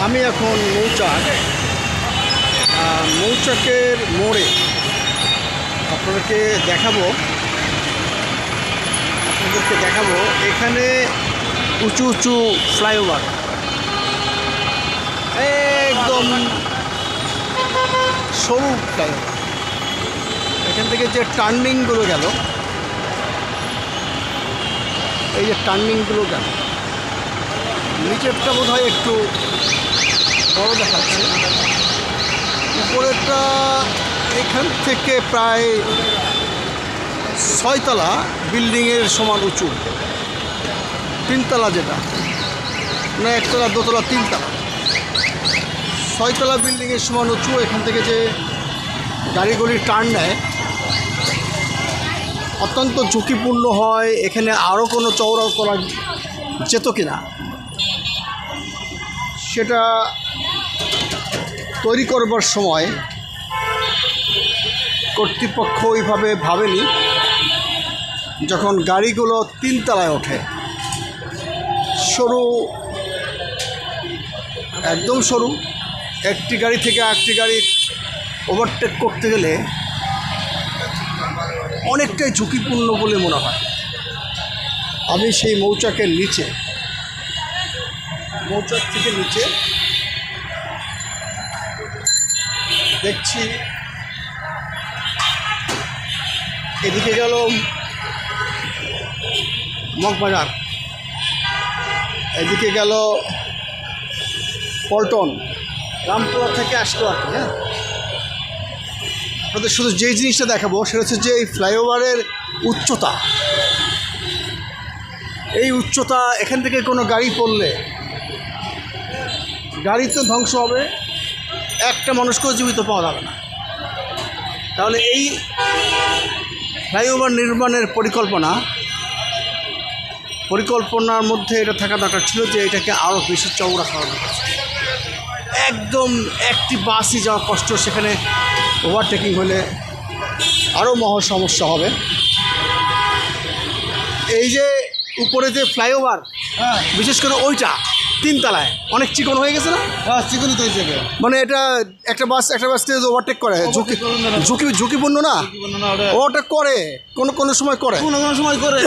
আমি এখন মৌচাকের মোড়ে আপনাদেরকে দেখাবো এখানে উঁচু উঁচু ফ্লাইওভার, একদম সরু ফ্লাইওভার। এখান থেকে যে টার্নিংগুলো গেল, এই যে টার্নিংগুলো গেল, নিচেরটা বোধ হয় একটু বড় দেখাচ্ছে, উপরেরটা এখান থেকে প্রায় 6 তলা বিল্ডিংয়ের সমান উঁচু, 3 তলা, যেটা না 1 তলা 2 তলা 3 তলা, 6 তলা বিল্ডিংয়ের সমান উঁচু। এখান থেকে যে গাড়িগুলি টার্ন নেয় অত্যন্ত ঝুঁকিপূর্ণ হয়। এখানে আরও কোনো চওড়া করা যেত কিনা সেটা তৈরি করবার সময় কর্তৃপক্ষ ওইভাবে ভাবেনি। যখন গাড়িগুলো 3 তলায় ওঠে, সরু, একদম সরু, একটি গাড়ি থেকে আরেকটি গাড়ি ওভারটেক করতে গেলে অনেকটাই ঝুঁকিপূর্ণ বলে মনে হয়। আমি সেই মৌচাক থেকে নিচে দেখছি, এদিকে গেল মগবাজার, এদিকে গেল পল্টন, রামপুরা থেকে আসলো আর কি। হ্যাঁ, আপনাদের শুধু যেই জিনিসটা দেখাবো সেটা হচ্ছে যে এই ফ্লাইওভারের উচ্চতা। এই উচ্চতা, এখান থেকে কোনো গাড়ি পড়লে গাড়ি তো ধ্বংস হবে, একটা মানুষকেও জীবিত পাওয়া যাবে না। তাহলে এই ফ্লাইওভার নির্মাণের পরিকল্পনার মধ্যে এটা থাকা দরকার ছিল যে এটাকে আরও বেশি চওড়া করা দরকার ছিল। একদম একটি বাসই যাওয়া কষ্ট, সেখানে ওভারটেকিং হলে আরও মহা সমস্যা হবে। এই যে উপরে যে ফ্লাইওভার, বিশেষ করে ওইটা 3 তলায় অনেক চিকন হয়ে গেছে না? চিকনই তো হয়েছে, মানে এটা একটা বাসকে ওভারটেক করে, ঝুঁকিপূর্ণ না? ওটা করে কোনো সময় করে, কোনো সময় করে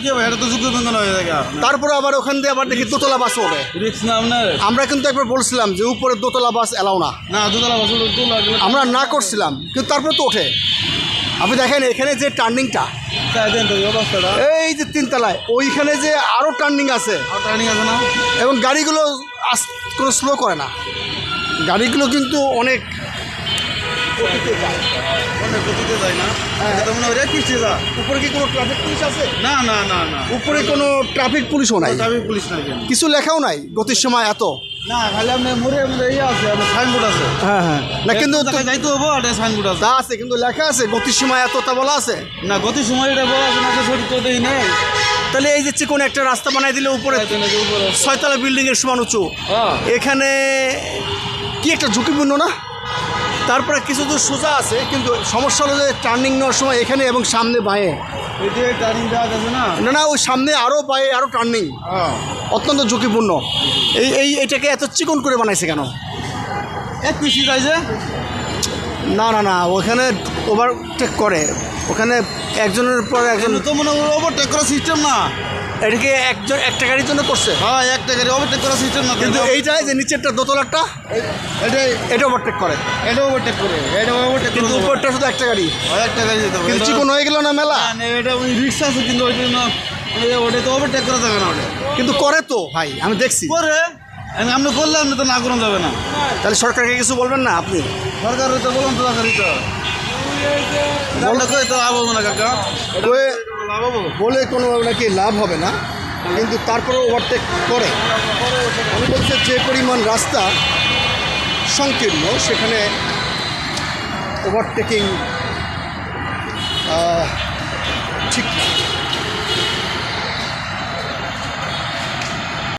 কি হবে, এটা তো ঝুঁকিপূর্ণ হয়ে যায়। তারপরে আবার ওখান দিয়ে আবার দেখি দোতলা বাস ওঠে। রিস্ক না আপনার? আমরা কিন্তু একবার বলছিলাম যে উপরে দোতলা বাস এলাও না, দোতলা বাস আমরা না করছিলাম, কিন্তু তারপরে তো ওঠে। আপনি দেখেন এখানে যে টার্নিংটা, এই যে 3 তলায়, ওইখানে যে আরও টার্নিং আছে না, এবং গাড়িগুলো কোনো স্লো করে না, গাড়িগুলো কিন্তু অনেক গতিতে যায়। উপরে কি কোনো ট্রাফিক পুলিশ আছে? না না না না, উপরে কোনো ট্রাফিক পুলিশও নাই, ট্রাফিক পুলিশ নাই, কিছু লেখাও নাই গতির সময় এত। না, খালি আপনার মোড়ে ইয়ে আছে, আপনার সাইনবোর্ড আছে। হ্যাঁ, না কিন্তু যাইতে হবো, আর সাইনবোর্ড আছে, তা আছে, কিন্তু লেখা আছে গতির সময় এত, তা বলা আছে না? গতির সময় এটা বলা আছে না, সঠিক তো দেই নেই। তাহলে এই যে চিকন একটা রাস্তা বানাই দিলে উপরে 6 তলা বিল্ডিংয়ের সমান উঁচু, এখানে কি একটা ঝুঁকিপূর্ণ না? তারপরে কিছু দূর সোজা আছে, কিন্তু সমস্যা হলো যে টার্নিং নেওয়ার সময় এখানে এবং সামনে বাঁয়ে, টার্নিং দেওয়া যাবে না। না, ওই সামনে আরও বাঁয়ে আরও টার্নিং, অত্যন্ত ঝুঁকিপূর্ণ। এইটাকে এত চিকন করে বানাইছে কেন? এক পিসি যাইছে না, ওখানে ওভারটেক করে, ওখানে একজনের পর একজন তো মনে হয় ওভারটেক করার সিস্টেম না। এটাকে একটা গাড়ির জন্য করছে। হ্যাঁ, একটা গাড়ি ওভারটেক করার সিস্টেম না, কিন্তু এইটাই যে নিচেরটা দোতলারটা, এটা ওভারটেক করে, এটা ওভারটেক করে, এটা ওভারটেক, কিন্তু উপরটা শুধু একটা গাড়ি, একটা গাড়ি যেতে হবে। কিন্তু চিকন হয়ে গেল না মেলা? এটা ওই রিক্সা আছে, কিন্তু ওইটা না, ওটা তো ওভারটেক করা যাবে না। ওটা কিন্তু করে তো ভাই, আমি দেখছি করে। আপনি করলে আপনি তো না করুন যাবে না। তাহলে সরকারকে কিছু বলবেন না আপনি? সরকার তো বলুন তো, সরকারই তো বললে কই তো লাভ হবে না কাকা, বলে কোনো নাকি লাভ হবে না, কিন্তু তারপরে ওভারটেক করে। আমি বলছি যে পরিমাণ রাস্তা সংকীর্ণ, সেখানে ওভারটেকিং ঠিক